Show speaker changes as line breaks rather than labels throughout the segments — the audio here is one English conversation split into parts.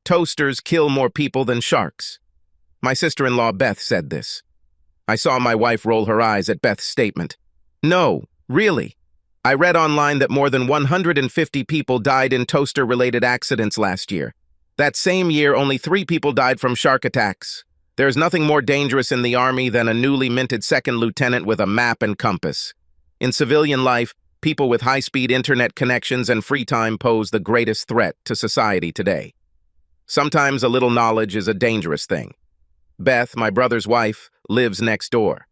Toasters kill more people than sharks. My sister-in-law Beth said this. I saw my wife roll her eyes at Beth's statement. No, really. I read online that more than 150 people died in toaster-related accidents last year. That same year, only 3 people died from shark attacks. There's nothing more dangerous in the Army than a newly minted second lieutenant with a map and compass. In civilian life, people with high-speed internet connections and free time pose the greatest threat to society today. Sometimes a little knowledge is a dangerous thing. Beth, my brother's wife, lives next door.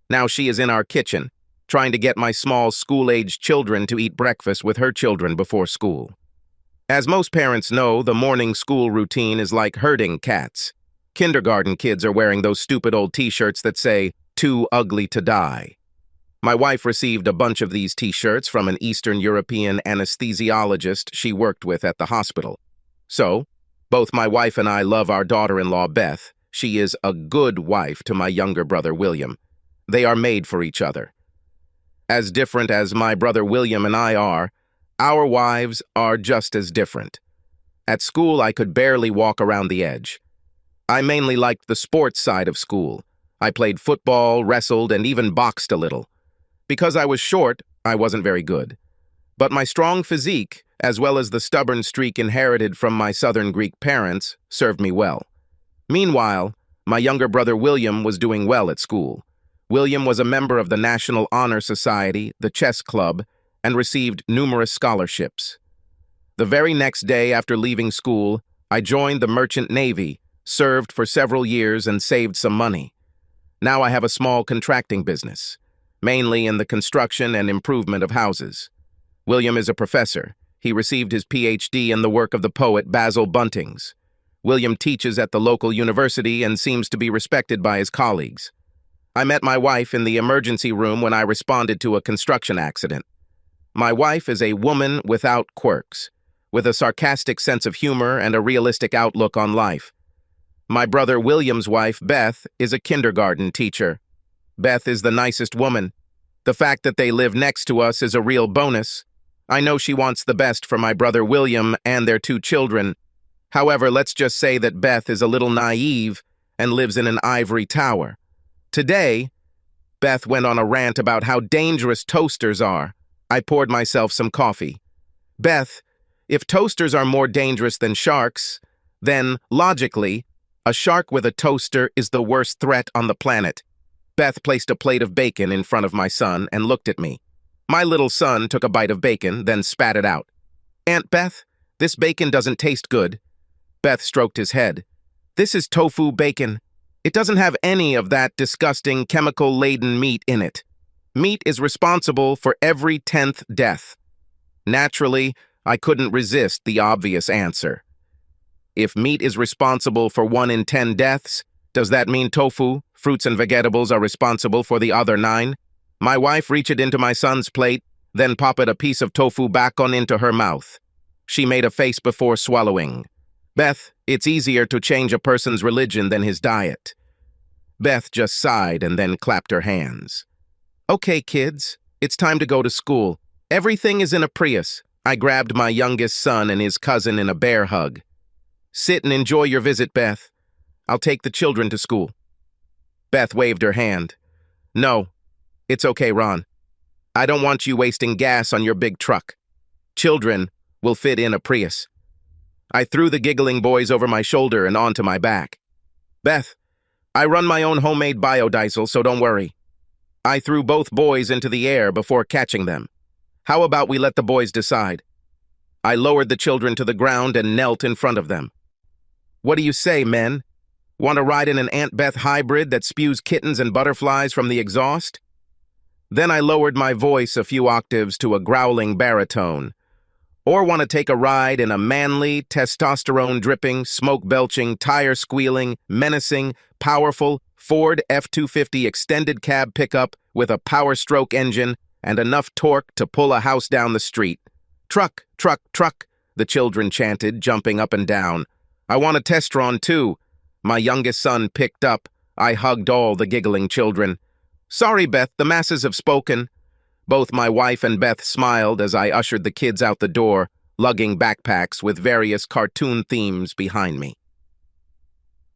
Now she is in our kitchen, trying to get my small school-aged children to eat breakfast with her children before school. As most parents know, the morning school routine is like herding cats. Kindergarten kids are wearing those stupid old t-shirts that say, "Too ugly to die." My wife received a bunch of these t-shirts from an Eastern European anesthesiologist she worked with at the hospital. So, both my wife and I love our daughter-in-law Beth. She is a good wife to my younger brother William. They are made for each other. As different as my brother William and I are, our wives are just as different. At school, I could barely walk around the edge. I mainly liked the sports side of school. I played football, wrestled, and even boxed a little. Because I was short, I wasn't very good. But my strong physique, as well as the stubborn streak inherited from my Southern Greek parents, served me well. Meanwhile, my younger brother William was doing well at school. William was a member of the National Honor Society, the chess club, and received numerous scholarships. The very next day after leaving school, I joined the Merchant Navy, served for several years, and saved some money. Now I have a small contracting business, mainly in the construction and improvement of houses. William is a professor. He received his PhD in the work of the poet Basil Buntings. William teaches at the local university and seems to be respected by his colleagues. I met my wife in the emergency room when I responded to a construction accident. My wife is a woman without quirks, with a sarcastic sense of humor and a realistic outlook on life. My brother William's wife, Beth, is a kindergarten teacher. Beth is the nicest woman. The fact that they live next to us is a real bonus. I know she wants the best for my brother William and their 2 children. However, let's just say that Beth is a little naive and lives in an ivory tower. Today, Beth went on a rant about how dangerous toasters are. I poured myself some coffee. Beth, if toasters are more dangerous than sharks, then, logically, a shark with a toaster is the worst threat on the planet. Beth placed a plate of bacon in front of my son and looked at me. My little son took a bite of bacon, then spat it out. "Aunt Beth, this bacon doesn't taste good." Beth stroked his head. "This is tofu bacon. It doesn't have any of that disgusting chemical-laden meat in it. Meat is responsible for every 10th death." Naturally, I couldn't resist the obvious answer. If meat is responsible for 1 in 10 deaths, does that mean tofu, fruits and vegetables are responsible for the other 9? My wife reached into my son's plate, then popped a piece of tofu back on into her mouth. She made a face before swallowing. "Beth, it's easier to change a person's religion than his diet." Beth just sighed and then clapped her hands. "Okay, kids, it's time to go to school. Everything is in a Prius." I grabbed my youngest son and his cousin in a bear hug. "Sit and enjoy your visit, Beth. I'll take the children to school." Beth waved her hand. "No, it's okay, Ron. I don't want you wasting gas on your big truck. Children will fit in a Prius." I threw the giggling boys over my shoulder and onto my back. "Beth, I run my own homemade biodiesel, so don't worry." I threw both boys into the air before catching them. "How about we let the boys decide?" I lowered the children to the ground and knelt in front of them. "What do you say, men? Want to ride in an Aunt Beth hybrid that spews kittens and butterflies from the exhaust?" Then I lowered my voice a few octaves to a growling baritone. "Or want to take a ride in a manly, testosterone-dripping, smoke-belching, tire-squealing, menacing, powerful Ford F-250 extended cab pickup with a power-stroke engine and enough torque to pull a house down the street. Truck, truck, truck," the children chanted, jumping up and down. "I want a Testron, too." My youngest son picked up. I hugged all the giggling children. "Sorry, Beth, the masses have spoken." Both my wife and Beth smiled as I ushered the kids out the door, lugging backpacks with various cartoon themes behind me.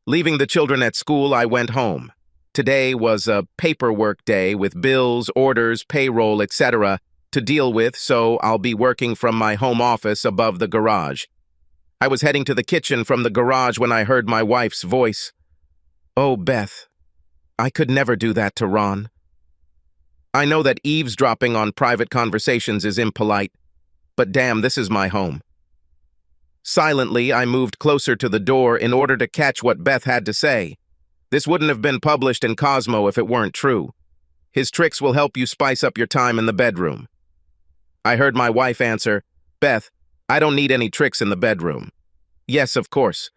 Leaving the children at school, I went home. Today was a paperwork day with bills, orders, payroll, etc. to deal with, so I'll be working from my home office above the garage. I was heading to the kitchen from the garage when I heard my wife's voice. "Oh, Beth, I could never do that to Ron." I know that eavesdropping on private conversations is impolite, but damn, this is my home. Silently, I moved closer to the door in order to catch what Beth had to say. This wouldn't have been published in Cosmo if it weren't true. His tricks will help you spice up your time in the bedroom. I heard my wife answer, "Beth, I don't need any tricks in the bedroom." "Yes, of course.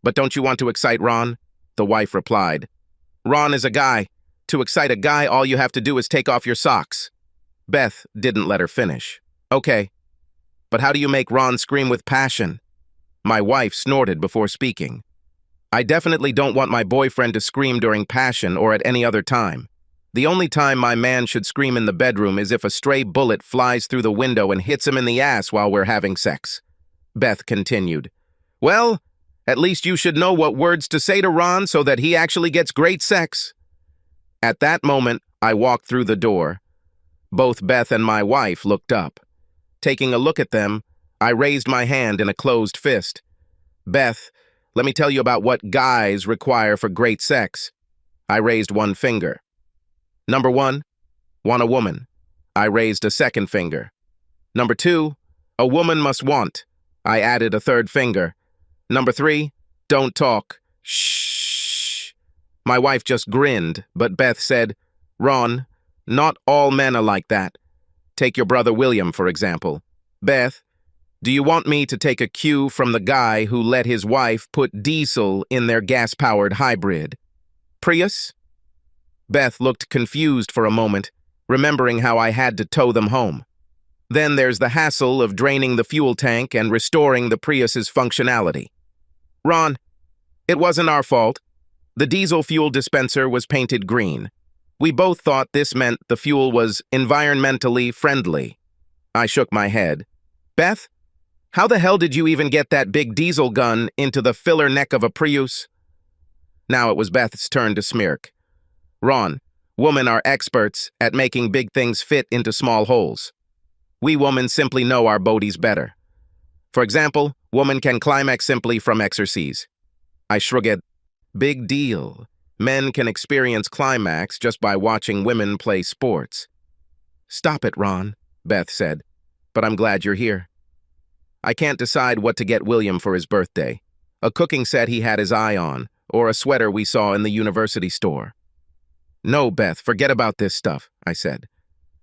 But don't you want to excite Ron?" The wife replied. "Ron is a guy. To excite a guy, all you have to do is take off your socks." Beth didn't let her finish. "Okay. But how do you make Ron scream with passion?" My wife snorted before speaking. "I definitely don't want my boyfriend to scream during passion or at any other time. The only time my man should scream in the bedroom is if a stray bullet flies through the window and hits him in the ass while we're having sex." Beth continued. "Well, at least you should know what words to say to Ron so that he actually gets great sex." At that moment, I walked through the door. Both Beth and my wife looked up. Taking a look at them, I raised my hand in a closed fist. "Beth, let me tell you about what guys require for great sex." I raised one finger. "Number 1, want a woman." I raised a second finger. "Number 2, a woman must want." I added a third finger. "Number 3, don't talk. Shh." My wife just grinned, but Beth said, "Ron, not all men are like that. Take your brother William, for example. Beth, do you want me to take a cue from the guy who let his wife put diesel in their gas-powered hybrid? Prius?" Beth looked confused for a moment, remembering how I had to tow them home. Then there's the hassle of draining the fuel tank and restoring the Prius's functionality. "Ron, it wasn't our fault. The diesel fuel dispenser was painted green. We both thought this meant the fuel was environmentally friendly." I shook my head. "Beth, how the hell did you even get that big diesel gun into the filler neck of a Prius?" Now it was Beth's turn to smirk. "Ron, women are experts at making big things fit into small holes. We women simply know our bodies better. For example, women can climax simply from exercise." I shrugged. "Big deal. Men can experience climax just by watching women play sports." "Stop it, Ron," Beth said, "but I'm glad you're here." I can't decide what to get William for his birthday. A cooking set he had his eye on, or a sweater we saw in the university store. "No, Beth, forget about this stuff," I said.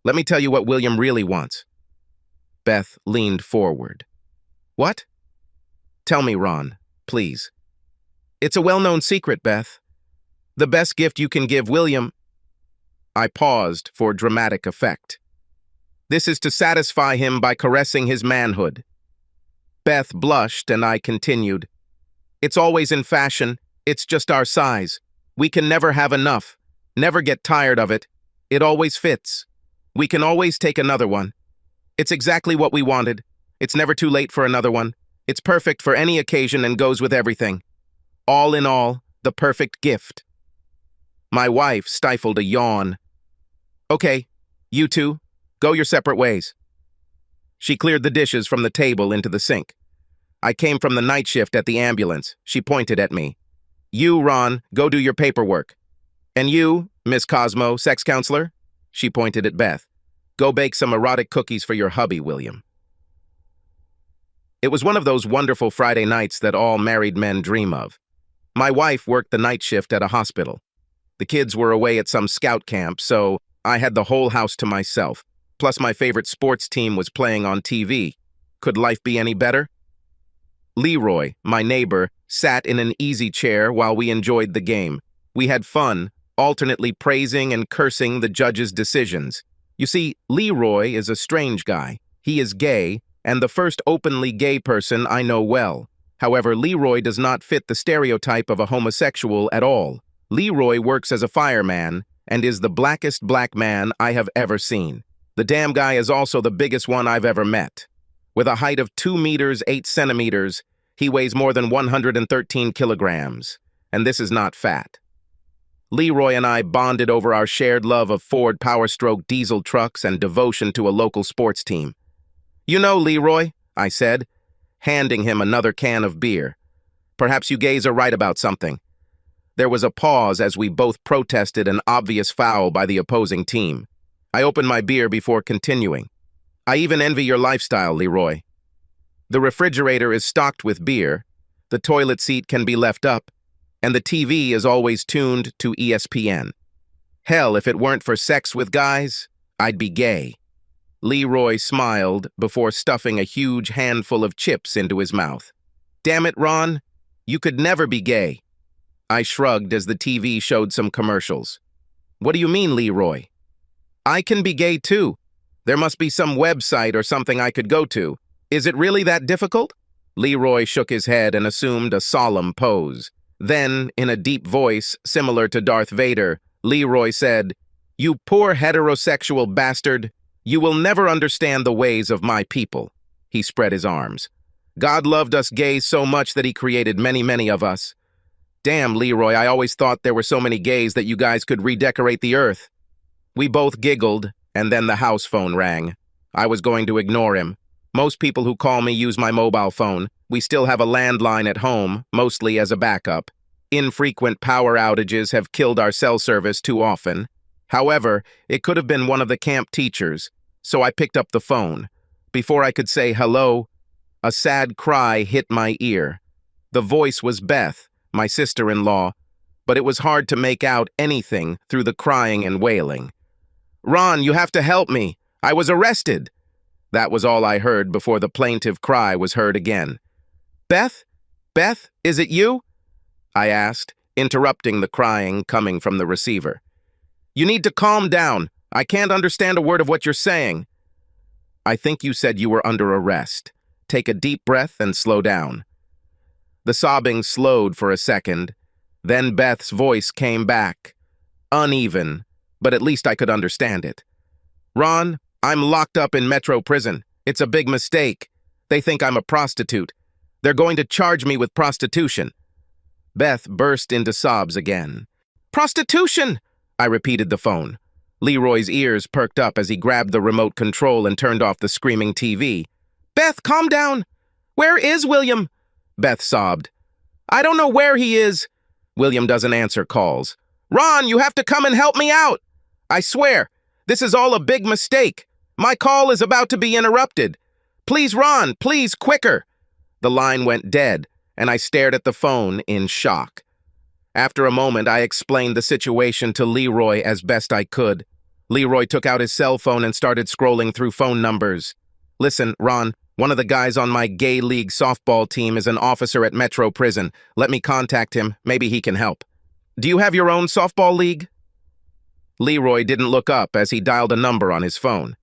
"Let me tell you what William really wants." Beth leaned forward. "What?" "Tell me, Ron, please." "It's a well-known secret, Beth. The best gift you can give William—" I paused for dramatic effect. "This is to satisfy him by caressing his manhood." Beth blushed and I continued. "It's always in fashion. It's just our size. We can never have enough. Never get tired of it. It always fits. We can always take another one. It's exactly what we wanted. It's never too late for another one. It's perfect for any occasion and goes with everything. All in all, the perfect gift." My wife stifled a yawn. "Okay, you two, go your separate ways." She cleared the dishes from the table into the sink. "I came from the night shift at the ambulance." She pointed at me. "You, Ron, go do your paperwork. And you, Miss Cosmo, sex counselor," she pointed at Beth, "go bake some erotic cookies for your hubby, William." It was one of those wonderful Friday nights that all married men dream of. My wife worked the night shift at a hospital. The kids were away at some scout camp, so I had the whole house to myself. Plus my favorite sports team was playing on TV. Could life be any better? Leroy, my neighbor, sat in an easy chair while we enjoyed the game. We had fun, alternately praising and cursing the judge's decisions. You see, Leroy is a strange guy. He is gay, and the first openly gay person I know well. However, Leroy does not fit the stereotype of a homosexual at all. Leroy works as a fireman and is the blackest black man I have ever seen. The damn guy is also the biggest one I've ever met. With a height of 2 meters 8 centimeters, he weighs more than 113 kilograms, and this is not fat. Leroy and I bonded over our shared love of Ford Power-Stroke diesel trucks and devotion to a local sports team. "You know, Leroy," I said, handing him another can of beer, "perhaps you gays are right about something." There was a pause as we both protested an obvious foul by the opposing team. I opened my beer before continuing. "I even envy your lifestyle, Leroy. The refrigerator is stocked with beer, the toilet seat can be left up, and the TV is always tuned to ESPN. Hell, if it weren't for sex with guys, I'd be gay." Leroy smiled before stuffing a huge handful of chips into his mouth. "Damn it, Ron, you could never be gay." I shrugged as the TV showed some commercials. "What do you mean, Leroy?" "I can be gay too. There must be some website or something I could go to. Is it really that difficult?" Leroy shook his head and assumed a solemn pose. Then, in a deep voice similar to Darth Vader, Leroy said, "You poor heterosexual bastard. You will never understand the ways of my people." He spread his arms. "God loved us gays so much that he created many, many of us." "Damn, Leroy, I always thought there were so many gays that you guys could redecorate the earth." We both giggled, and then the house phone rang. I was going to ignore him. Most people who call me use my mobile phone. We still have a landline at home, mostly as a backup. Infrequent power outages have killed our cell service too often. However, it could have been one of the camp teachers, so I picked up the phone. Before I could say hello, a sad cry hit my ear. The voice was Beth, my sister-in-law, but it was hard to make out anything through the crying and wailing. "Ron, you have to help me. I was arrested." That was all I heard before the plaintive cry was heard again. "Beth? Beth, is it you?" I asked, interrupting the crying coming from the receiver. "You need to calm down. I can't understand a word of what you're saying." "I think you said you were under arrest. Take a deep breath and slow down." The sobbing slowed for a second. Then Beth's voice came back. Uneven, but at least I could understand it. "Ron, I'm locked up in Metro Prison. It's a big mistake. They think I'm a prostitute. They're going to charge me with prostitution." Beth burst into sobs again. "Prostitution!" I repeated the phone. Leroy's ears perked up as he grabbed the remote control and turned off the screaming TV. "Beth, calm down! Where is William?" Beth sobbed. "I don't know where he is." William doesn't answer calls. "Ron, you have to come and help me out. I swear, this is all a big mistake. My call is about to be interrupted. Please, Ron, please, quicker." The line went dead, and I stared at the phone in shock. After a moment, I explained the situation to Leroy as best I could. Leroy took out his cell phone and started scrolling through phone numbers. "Listen, Ron, one of the guys on my gay league softball team is an officer at Metro Prison. Let me contact him. Maybe he can help." "Do you have your own softball league?" Leroy didn't look up as he dialed a number on his phone.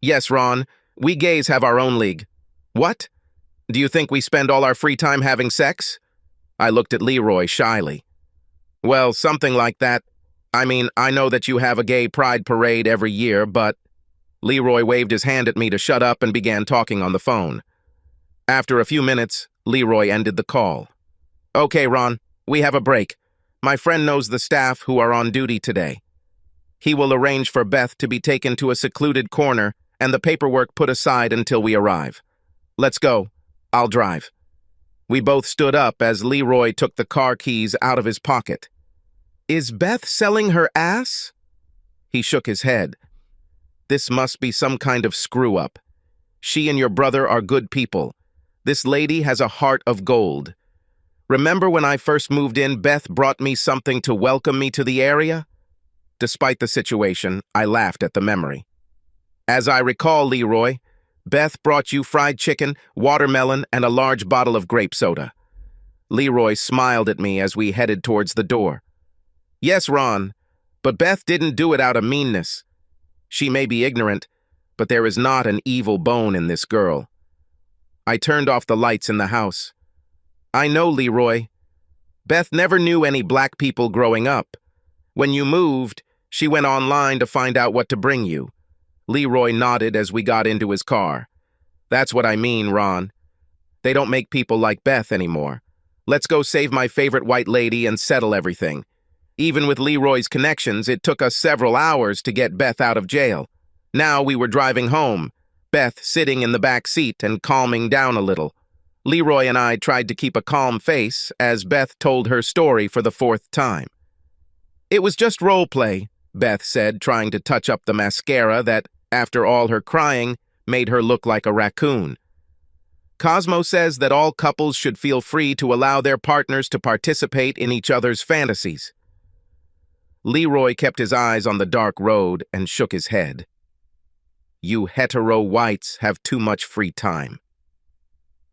"Yes, Ron, we gays have our own league." "What? Do you think we spend all our free time having sex?" I looked at Leroy shyly. "Well, something like that. I mean, I know that you have a gay pride parade every year, but..." Leroy waved his hand at me to shut up and began talking on the phone. After a few minutes, Leroy ended the call. "Okay, Ron, we have a break. My friend knows the staff who are on duty today. He will arrange for Beth to be taken to a secluded corner and the paperwork put aside until we arrive. Let's go. I'll drive." We both stood up as Leroy took the car keys out of his pocket. "Is Beth selling her ass?" He shook his head. "This must be some kind of screw-up. She and your brother are good people. This lady has a heart of gold. Remember when I first moved in, Beth brought me something to welcome me to the area?" Despite the situation, I laughed at the memory. "As I recall, Leroy, Beth brought you fried chicken, watermelon, and a large bottle of grape soda." Leroy smiled at me as we headed towards the door. "Yes, Ron, but Beth didn't do it out of meanness. She may be ignorant, but there is not an evil bone in this girl." I turned off the lights in the house. "I know, Leroy. Beth never knew any black people growing up. When you moved, she went online to find out what to bring you." Leroy nodded as we got into his car. That's what I mean, Ron. They don't make people like Beth anymore. Let's go save my favorite white lady and settle everything. Even with Leroy's connections, it took us several hours to get Beth out of jail. Now we were driving home, Beth sitting in the back seat and calming down a little. Leroy and I tried to keep a calm face as Beth told her story for the fourth time. It was just role play, Beth said, trying to touch up the mascara that, after all her crying, made her look like a raccoon. Cosmo says that all couples should feel free to allow their partners to participate in each other's fantasies. Leroy kept his eyes on the dark road and shook his head. You hetero whites have too much free time.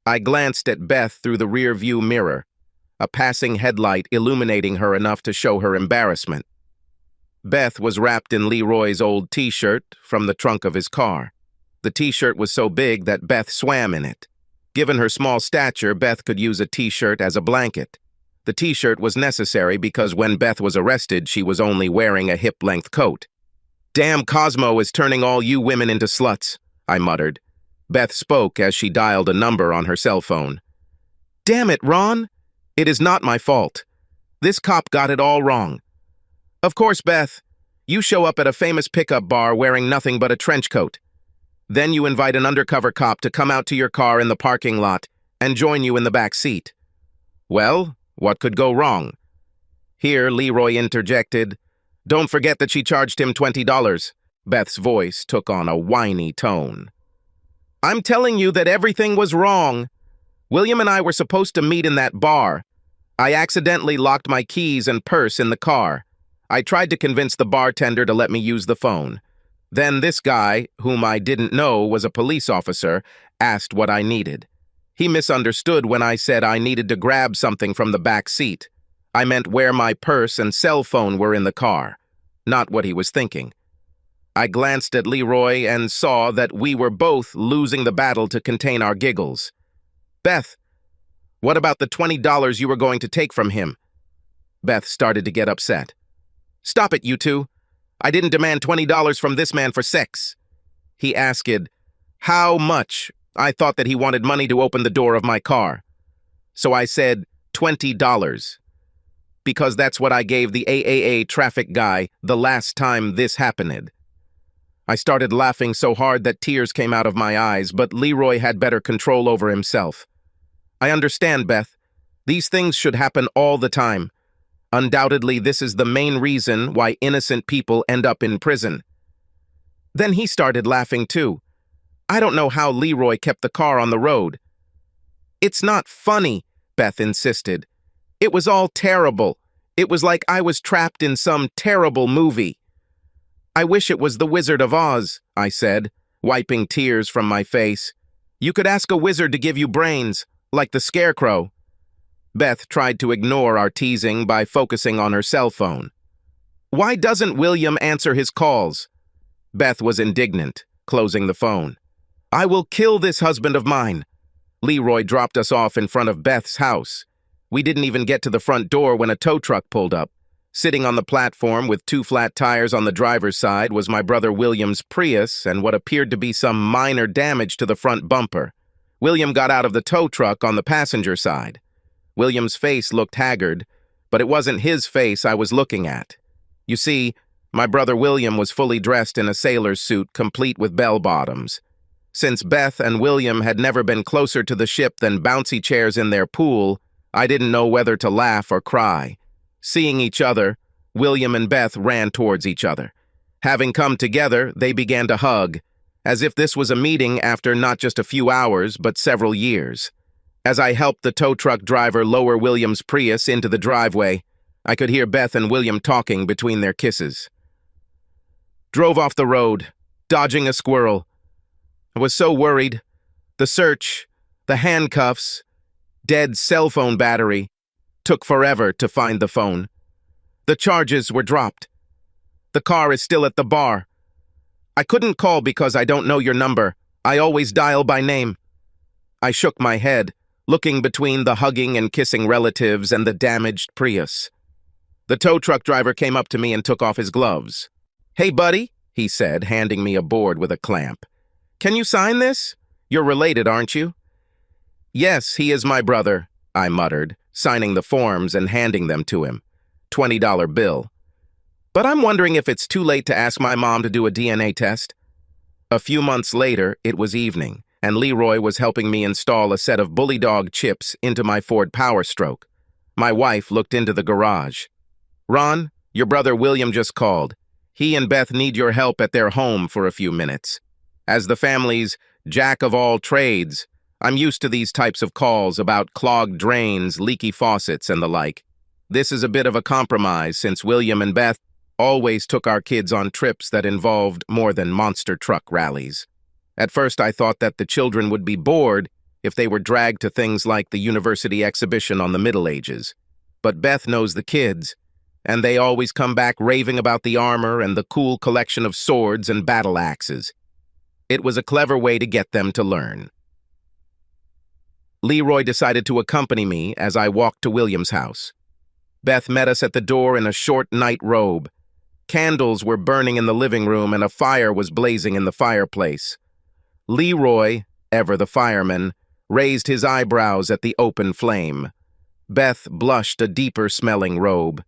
I glanced at Beth through the rear-view mirror, a passing headlight illuminating her enough to show her embarrassment. Beth was wrapped in Leroy's old t-shirt from the trunk of his car. The t-shirt was so big that Beth swam in it. Given her small stature, Beth could use a t-shirt as a blanket. The t-shirt was necessary because when Beth was arrested, she was only wearing a hip-length coat. Damn, Cosmo is turning all you women into sluts, I muttered. Beth spoke as she dialed a number on her cell phone. Damn it, Ron! It is not my fault. This cop got it all wrong. Of course, Beth. You show up at a famous pickup bar wearing nothing but a trench coat. Then you invite an undercover cop to come out to your car in the parking lot and join you in the back seat. Well, what could go wrong? Here, Leroy interjected, Don't forget that she charged him $20. Beth's voice took on a whiny tone. I'm telling you that everything was wrong. William and I were supposed to meet in that bar. I accidentally locked my keys and purse in the car. I tried to convince the bartender to let me use the phone. Then this guy, whom I didn't know was a police officer, asked what I needed. He misunderstood when I said I needed to grab something from the back seat. I meant where my purse and cell phone were in the car, not what he was thinking. I glanced at Leroy and saw that we were both losing the battle to contain our giggles. Beth, what about the $20 you were going to take from him? Beth started to get upset. Stop it, you two. I didn't demand $20 from this man for sex. He asked, how much? I thought that he wanted money to open the door of my car. So I said, $20. Because that's what I gave the AAA traffic guy the last time this happened. I started laughing so hard that tears came out of my eyes, but Leroy had better control over himself. I understand, Beth. These things should happen all the time. Undoubtedly, this is the main reason why innocent people end up in prison. Then he started laughing too. I don't know how Leroy kept the car on the road. It's not funny, Beth insisted. It was all terrible. It was like I was trapped in some terrible movie. I wish it was the Wizard of Oz, I said, wiping tears from my face. You could ask a wizard to give you brains, like the Scarecrow. Beth tried to ignore our teasing by focusing on her cell phone. Why doesn't William answer his calls? Beth was indignant, closing the phone. I will kill this husband of mine. Leroy dropped us off in front of Beth's house. We didn't even get to the front door when a tow truck pulled up. Sitting on the platform with 2 flat tires on the driver's side was my brother William's Prius and what appeared to be some minor damage to the front bumper. William got out of the tow truck on the passenger side. William's face looked haggard, but it wasn't his face I was looking at. You see, my brother William was fully dressed in a sailor's suit complete with bell-bottoms. Since Beth and William had never been closer to the ship than bouncy chairs in their pool, I didn't know whether to laugh or cry. Seeing each other, William and Beth ran towards each other. Having come together, they began to hug, as if this was a meeting after not just a few hours, but several years. As I helped the tow truck driver lower William's Prius into the driveway, I could hear Beth and William talking between their kisses. Drove off the road, dodging a squirrel. I was so worried. The search, the handcuffs, dead cell phone battery. Took forever to find the phone. The charges were dropped. The car is still at the bar. I couldn't call because I don't know your number. I always dial by name. I shook my head, looking between the hugging and kissing relatives and the damaged Prius. The tow truck driver came up to me and took off his gloves. Hey, buddy, he said, handing me a board with a clamp. Can you sign this? You're related, aren't you?" "Yes, he is my brother," I muttered, signing the forms and handing them to him. $20 bill. "But I'm wondering if it's too late to ask my mom to do a DNA test." A few months later, it was evening, and Leroy was helping me install a set of Bully Dog chips into my Ford Power Stroke. My wife looked into the garage. "Ron, your brother William just called. He and Beth need your help at their home for a few minutes. As the family's jack of all trades, I'm used to these types of calls about clogged drains, leaky faucets, and the like. This is a bit of a compromise since William and Beth always took our kids on trips that involved more than monster truck rallies. At first I thought that the children would be bored if they were dragged to things like the university exhibition on the Middle Ages. But Beth knows the kids, and they always come back raving about the armor and the cool collection of swords and battle axes. It was a clever way to get them to learn. Leroy decided to accompany me as I walked to William's house. Beth met us at the door in a short night robe. Candles were burning in the living room and a fire was blazing in the fireplace. Leroy, ever the fireman, raised his eyebrows at the open flame. Beth blushed a deeper-smelling robe.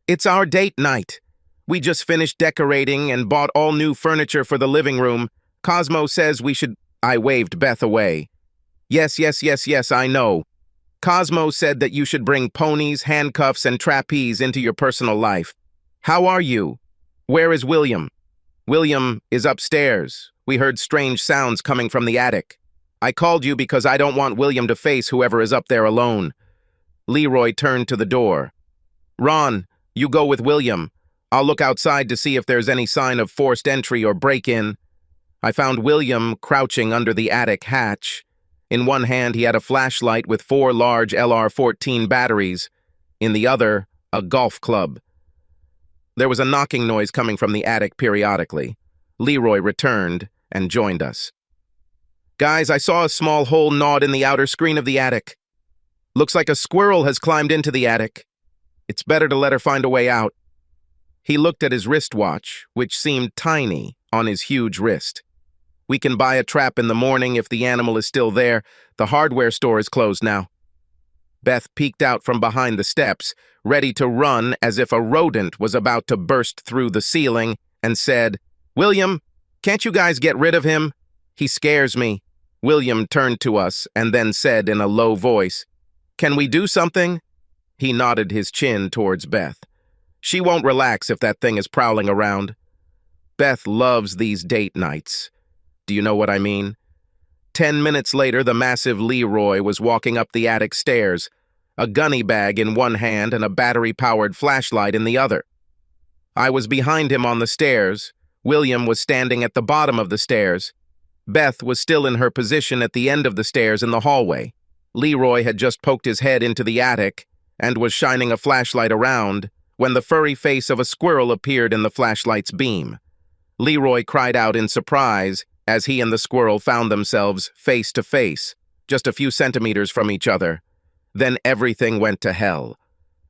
"It's our date night. We just finished decorating and bought all new furniture for the living room. Cosmo says we should—" I waved Beth away. Yes, I know. Cosmo said that you should bring ponies, handcuffs, and trapeze into your personal life. How are you? Where is William?" "William is upstairs. We heard strange sounds coming from the attic. I called you because I don't want William to face whoever is up there alone." Leroy turned to the door. "Ron, you go with William. I'll look outside to see if there's any sign of forced entry or break-in." I found William crouching under the attic hatch. In one hand, he had a flashlight with 4 large LR-14 batteries. In the other, a golf club. There was a knocking noise coming from the attic periodically. Leroy returned and joined us. "Guys, I saw a small hole gnawed in the outer screen of the attic. Looks like a squirrel has climbed into the attic. It's better to let her find a way out." He looked at his wristwatch, which seemed tiny on his huge wrist. "We can buy a trap in the morning if the animal is still there. The hardware store is closed now." Beth peeked out from behind the steps, ready to run as if a rodent was about to burst through the ceiling, and said, "William, can't you guys get rid of him? He scares me." William turned to us and then said in a low voice, "Can we do something?" He nodded his chin towards Beth. "She won't relax if that thing is prowling around." Beth loves these date nights. Do you know what I mean? 10 minutes later, the massive Leroy was walking up the attic stairs, a gunny bag in one hand and a battery-powered flashlight in the other. I was behind him on the stairs. William was standing at the bottom of the stairs. Beth was still in her position at the end of the stairs in the hallway. Leroy had just poked his head into the attic and was shining a flashlight around when the furry face of a squirrel appeared in the flashlight's beam. Leroy cried out in surprise as he and the squirrel found themselves face to face, just a few centimeters from each other. Then everything went to hell.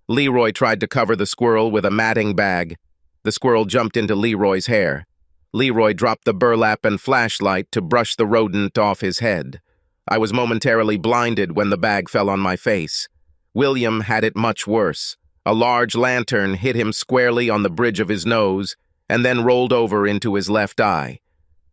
Leroy tried to cover the squirrel with a matting bag. The squirrel jumped into Leroy's hair. Leroy dropped the burlap and flashlight to brush the rodent off his head. I was momentarily blinded when the bag fell on my face. William had it much worse. A large lantern hit him squarely on the bridge of his nose and then rolled over into his left eye.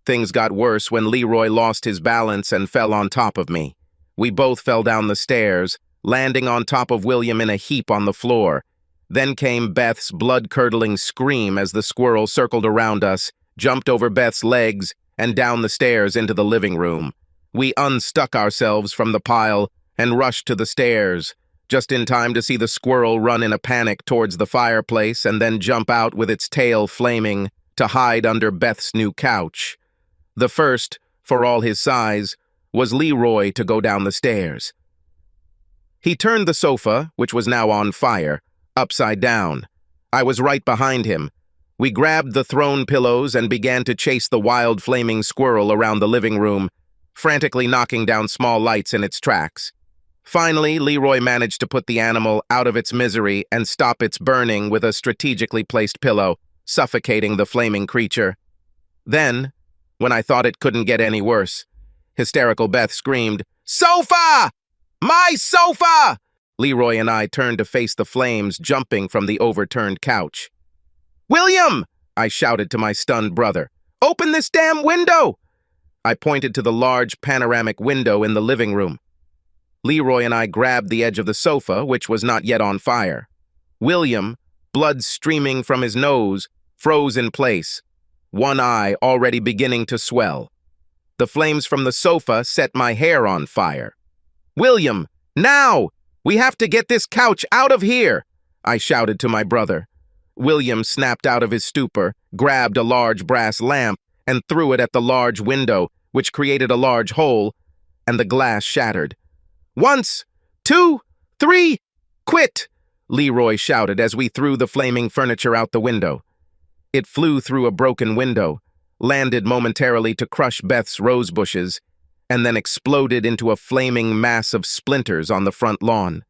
Things got worse when Leroy lost his balance and fell on top of me. We both fell down the stairs, landing on top of William in a heap on the floor. Then came Beth's blood-curdling scream as the squirrel circled around us, jumped over Beth's legs, and down the stairs into the living room. We unstuck ourselves from the pile and rushed to the stairs, just in time to see the squirrel run in a panic towards the fireplace and then jump out with its tail flaming to hide under Beth's new couch. The first, for all his size, was Leroy to go down the stairs. He turned the sofa, which was now on fire, upside down. I was right behind him. We grabbed the thrown pillows and began to chase the wild flaming squirrel around the living room, frantically knocking down small lights in its tracks. Finally, Leroy managed to put the animal out of its misery and stop its burning with a strategically placed pillow, suffocating the flaming creature. Then, when I thought it couldn't get any worse, Hysterical Beth screamed, "Sofa! My sofa!" Leroy and I turned to face the flames jumping from the overturned couch. "William!" I shouted to my stunned brother. "Open this damn window!" I pointed to the large panoramic window in the living room. Leroy and I grabbed the edge of the sofa, which was not yet on fire. William, blood streaming from his nose, froze in place, one eye already beginning to swell. The flames from the sofa set my hair on fire. "William, now! We have to get this couch out of here!" I shouted to my brother. William snapped out of his stupor, grabbed a large brass lamp, and threw it at the large window, which created a large hole, and the glass shattered. "Once, two, three, quit!" Leroy shouted as we threw the flaming furniture out the window. It flew through a broken window, landed momentarily to crush Beth's rose bushes, and then exploded into a flaming mass of splinters on the front lawn.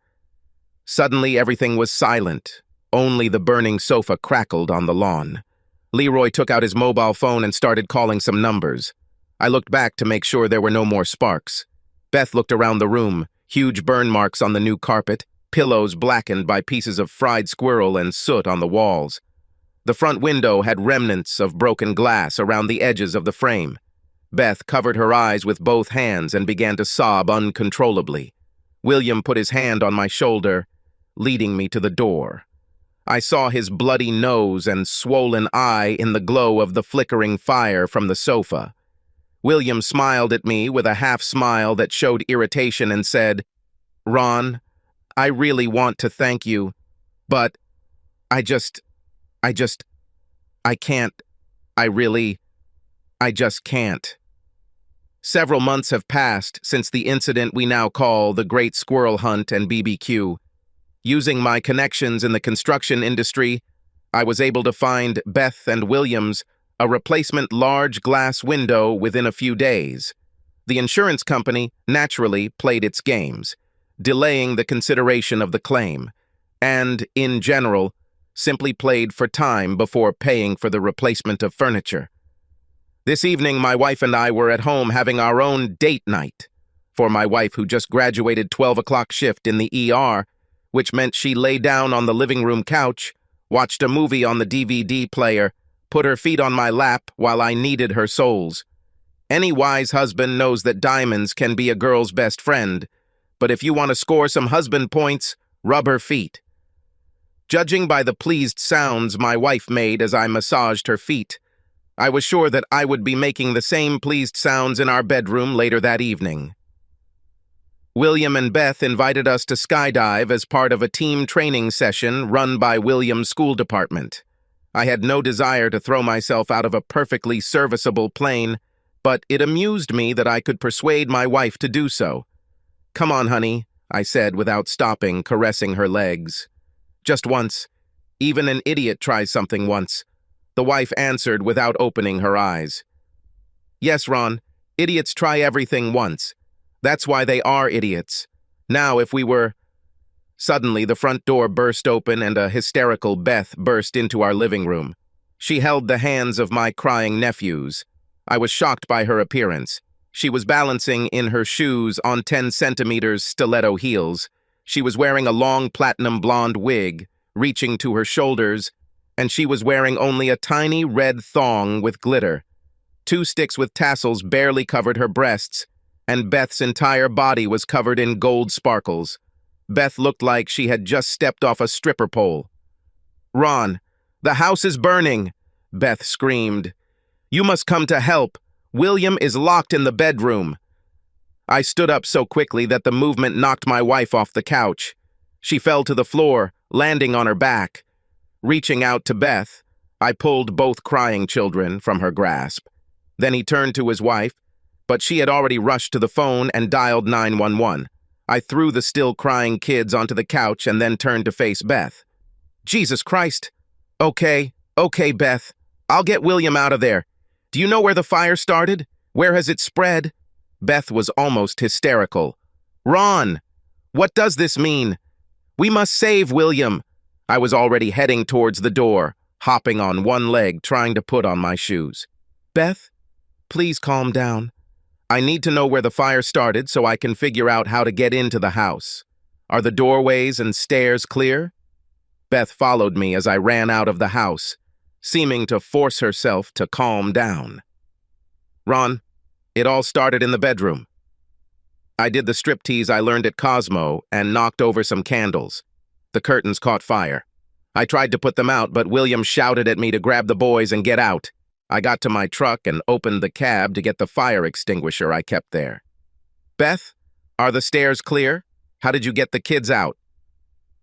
Suddenly, everything was silent. Only the burning sofa crackled on the lawn. Leroy took out his mobile phone and started calling some numbers. I looked back to make sure there were no more sparks. Beth looked around the room, huge burn marks on the new carpet, pillows blackened by pieces of fried squirrel and soot on the walls. The front window had remnants of broken glass around the edges of the frame. Beth covered her eyes with both hands and began to sob uncontrollably. William put his hand on my shoulder, leading me to the door. I saw his bloody nose and swollen eye in the glow of the flickering fire from the sofa. William smiled at me with a half-smile that showed irritation and said, "Ron, I really want to thank you, but I can't. I just can't." Several months have passed since the incident we now call the Great Squirrel Hunt and BBQ. Using my connections in the construction industry, I was able to find Beth and Williams a replacement large glass window within a few days. The insurance company naturally played its games, delaying the consideration of the claim, and, in general, simply played for time before paying for the replacement of furniture. This evening, my wife and I were at home having our own date night. For my wife, who just graduated 12 o'clock shift in the ER, which meant she lay down on the living room couch, watched a movie on the DVD player, put her feet on my lap while I kneaded her soles. Any wise husband knows that diamonds can be a girl's best friend, but if you want to score some husband points, rub her feet. Judging by the pleased sounds my wife made as I massaged her feet, I was sure that I would be making the same pleased sounds in our bedroom later that evening. William and Beth invited us to skydive as part of a team training session run by William's school department. I had no desire to throw myself out of a perfectly serviceable plane, but it amused me that I could persuade my wife to do so. "Come on, honey," I said without stopping, caressing her legs. "Just once. Even an idiot tries something once," the wife answered without opening her eyes. "Yes, Ron, idiots try everything once. That's why they are idiots. Now, if we were—" Suddenly, the front door burst open and a hysterical Beth burst into our living room. She held the hands of my crying nephews. I was shocked by her appearance. She was balancing in her shoes on 10 centimeters stiletto heels. She was wearing a long platinum blonde wig, reaching to her shoulders, and she was wearing only a tiny red thong with glitter. 2 sticks with tassels barely covered her breasts, and Beth's entire body was covered in gold sparkles. Beth looked like she had just stepped off a stripper pole. "Ron, the house is burning!" Beth screamed. "You must come to help. William is locked in the bedroom." I stood up so quickly that the movement knocked my wife off the couch. She fell to the floor, landing on her back. Reaching out to Beth, I pulled both crying children from her grasp. Then he turned to his wife, but she had already rushed to the phone and dialed 911. I threw the still crying kids onto the couch and then turned to face Beth. "Jesus Christ. Okay, Beth. I'll get William out of there. Do you know where the fire started? Where has it spread?" Beth was almost hysterical. "Ron, what does this mean? We must save William." I was already heading towards the door, hopping on one leg, trying to put on my shoes. "Beth, please calm down. I need to know where the fire started so I can figure out how to get into the house. Are the doorways and stairs clear? Beth followed me as I ran out of the house, seeming to force herself to calm down. Ron, it all started in the bedroom. I did the striptease I learned at Cosmo and knocked over some candles. The curtains caught fire. I tried to put them out, but William shouted at me to grab the boys and get out. I got to my truck and opened the cab to get the fire extinguisher I kept there. Beth, are the stairs clear? How did you get the kids out?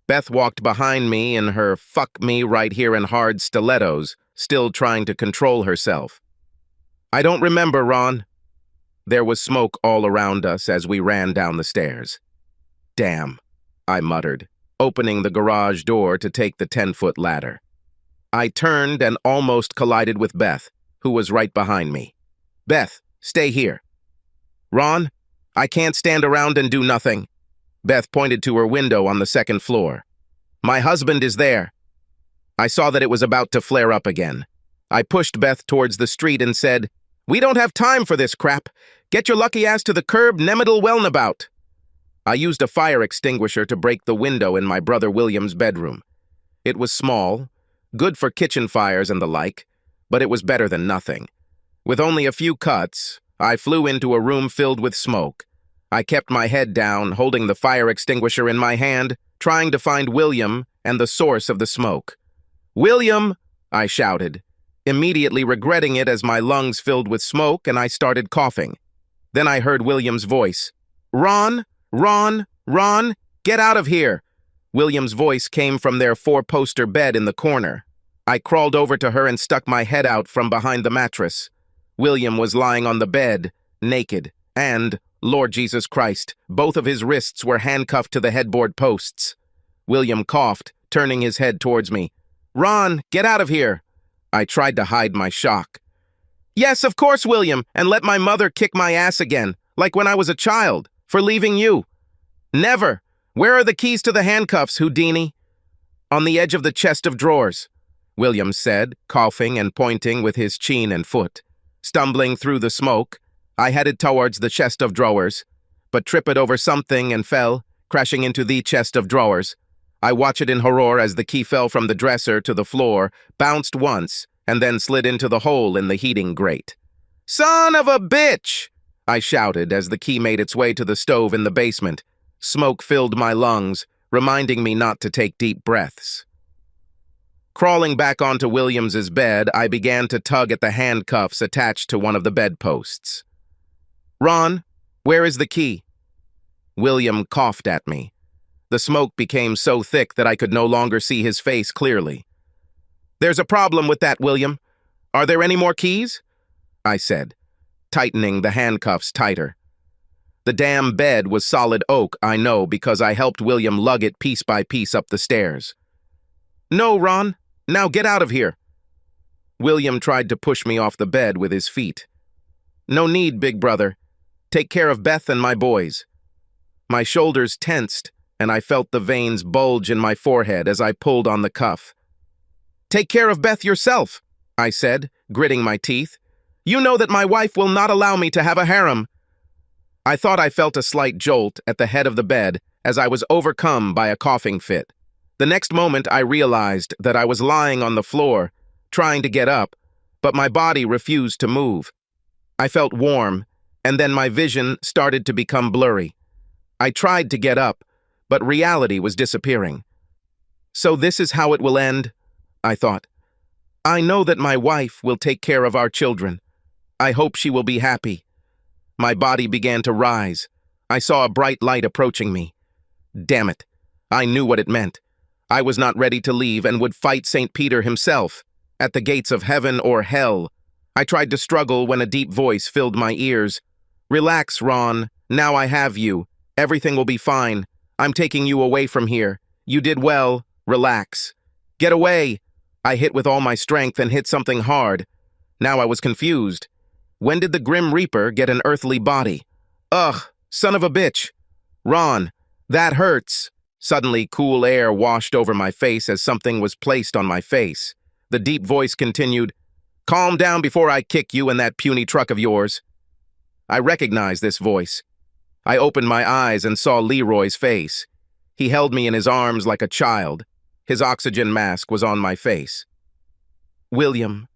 Beth walked behind me in her fuck me right here in hard stilettos, still trying to control herself. I don't remember, Ron. There was smoke all around us as we ran down the stairs. Damn, I muttered, opening the garage door to take the 10-foot ladder. I turned and almost collided with Beth, who was right behind me. Beth, stay here. Ron, I can't stand around and do nothing. Beth pointed to her window on the second floor. My husband is there. I saw that it was about to flare up again. I pushed Beth towards the street and said, We don't have time for this crap. Get your lucky ass to the curb, Nemiddle Wellnabout. I used a fire extinguisher to break the window in my brother William's bedroom. It was small, good for kitchen fires and the like, but it was better than nothing. With only a few cuts, I flew into a room filled with smoke. I kept my head down, holding the fire extinguisher in my hand, trying to find William and the source of the smoke. William, I shouted, immediately regretting it as my lungs filled with smoke and I started coughing. Then I heard William's voice. Ron, get out of here. William's voice came from their 4-poster bed in the corner. I crawled over to her and stuck my head out from behind the mattress. William was lying on the bed, naked, and, Lord Jesus Christ, both of his wrists were handcuffed to the headboard posts. William coughed, turning his head towards me. Ron, get out of here. I tried to hide my shock. Yes, of course, William, and let my mother kick my ass again, like when I was a child, for leaving you. Never. Where are the keys to the handcuffs, Houdini? On the edge of the chest of drawers, William said, coughing and pointing with his chin and foot. Stumbling through the smoke, I headed towards the chest of drawers, but tripped over something and fell, crashing into the chest of drawers. I watched it in horror as the key fell from the dresser to the floor, bounced once, and then slid into the hole in the heating grate. Son of a bitch! I shouted as the key made its way to the stove in the basement. Smoke filled my lungs, reminding me not to take deep breaths. Crawling back onto Williams's bed, I began to tug at the handcuffs attached to one of the bedposts. Ron, where is the key? William coughed at me. The smoke became so thick that I could no longer see his face clearly. There's a problem with that, William. Are there any more keys? I said, tightening the handcuffs tighter. The damn bed was solid oak, I know, because I helped William lug it piece by piece up the stairs. No, Ron. Now get out of here. William tried to push me off the bed with his feet. No need, big brother. Take care of Beth and my boys. My shoulders tensed, and I felt the veins bulge in my forehead as I pulled on the cuff. Take care of Beth yourself, I said, gritting my teeth. You know that my wife will not allow me to have a harem. I thought I felt a slight jolt at the head of the bed as I was overcome by a coughing fit. The next moment I realized that I was lying on the floor, trying to get up, but my body refused to move. I felt warm, and then my vision started to become blurry. I tried to get up, but reality was disappearing. So this is how it will end, I thought. I know that my wife will take care of our children. I hope she will be happy. My body began to rise. I saw a bright light approaching me. Damn it. I knew what it meant. I was not ready to leave and would fight St. Peter himself, at the gates of heaven or hell. I tried to struggle when a deep voice filled my ears. Relax, Ron. Now I have you. Everything will be fine. I'm taking you away from here. You did well. Relax. Get away. I hit with all my strength and hit something hard. Now I was confused. When did the Grim Reaper get an earthly body? Ugh, son of a bitch. Ron, that hurts. Suddenly, cool air washed over my face as something was placed on my face. The deep voice continued, Calm down before I kick you in that puny truck of yours. I recognized this voice. I opened my eyes and saw Leroy's face. He held me in his arms like a child. His oxygen mask was on my face. William.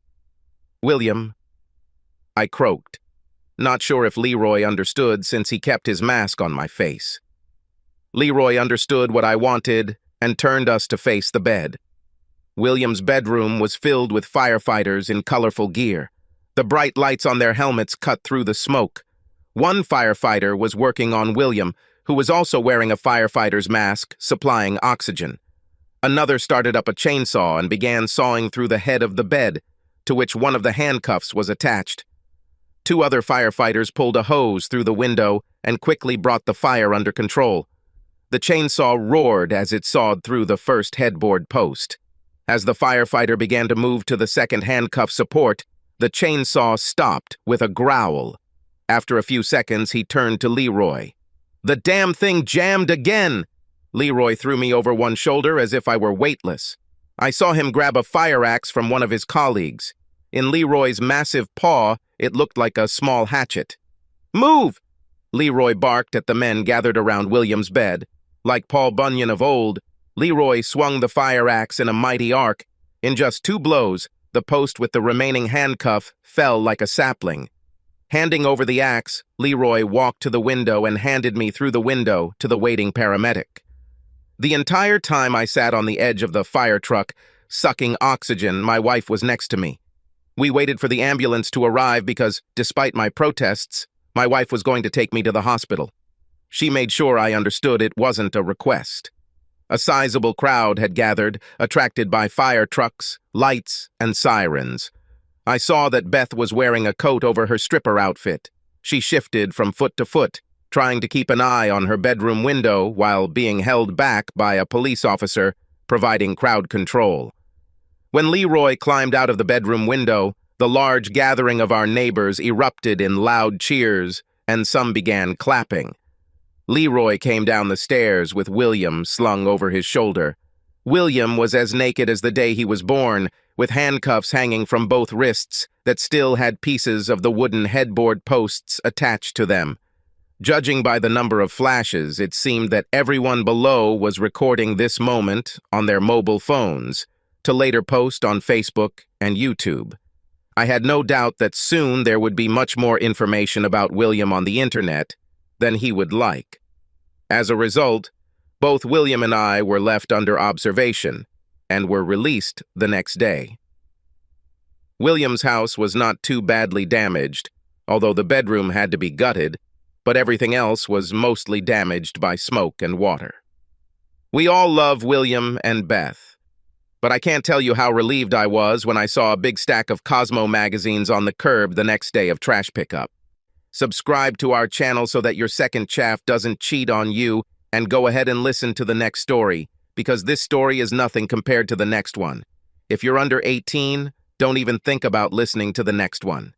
William. I croaked, not sure if Leroy understood since he kept his mask on my face. Leroy understood what I wanted and turned us to face the bed. William's bedroom was filled with firefighters in colorful gear. The bright lights on their helmets cut through the smoke. One firefighter was working on William, who was also wearing a firefighter's mask, supplying oxygen. Another started up a chainsaw and began sawing through the head of the bed, to which one of the handcuffs was attached. Two other firefighters pulled a hose through the window and quickly brought the fire under control. The chainsaw roared as it sawed through the first headboard post. As the firefighter began to move to the second handcuff support, the chainsaw stopped with a growl. After a few seconds, he turned to Leroy. "The damn thing jammed again!" Leroy threw me over one shoulder as if I were weightless. I saw him grab a fire axe from one of his colleagues. In Leroy's massive paw, it looked like a small hatchet. "Move!" Leroy barked at the men gathered around William's bed. Like Paul Bunyan of old, Leroy swung the fire axe in a mighty arc. In just 2 blows, the post with the remaining handcuff fell like a sapling. Handing over the axe, Leroy walked to the window and handed me through the window to the waiting paramedic. The entire time I sat on the edge of the fire truck, sucking oxygen, my wife was next to me. We waited for the ambulance to arrive because, despite my protests, my wife was going to take me to the hospital. She made sure I understood it wasn't a request. A sizable crowd had gathered, attracted by fire trucks, lights, and sirens. I saw that Beth was wearing a coat over her stripper outfit. She shifted from foot to foot, trying to keep an eye on her bedroom window while being held back by a police officer, providing crowd control. When Leroy climbed out of the bedroom window, the large gathering of our neighbors erupted in loud cheers, and some began clapping. Leroy came down the stairs with William slung over his shoulder. William was as naked as the day he was born, with handcuffs hanging from both wrists that still had pieces of the wooden headboard posts attached to them. Judging by the number of flashes, it seemed that everyone below was recording this moment on their mobile phones, to later post on Facebook and YouTube. I had no doubt that soon there would be much more information about William on the internet than he would like. As a result, both William and I were left under observation and were released the next day. William's house was not too badly damaged, although the bedroom had to be gutted, but everything else was mostly damaged by smoke and water. We all love William and Beth, but I can't tell you how relieved I was when I saw a big stack of Cosmo magazines on the curb the next day of trash pickup. Subscribe to our channel so that your second chaff doesn't cheat on you, and go ahead and listen to the next story, because this story is nothing compared to the next one. If you're under 18, don't even think about listening to the next one.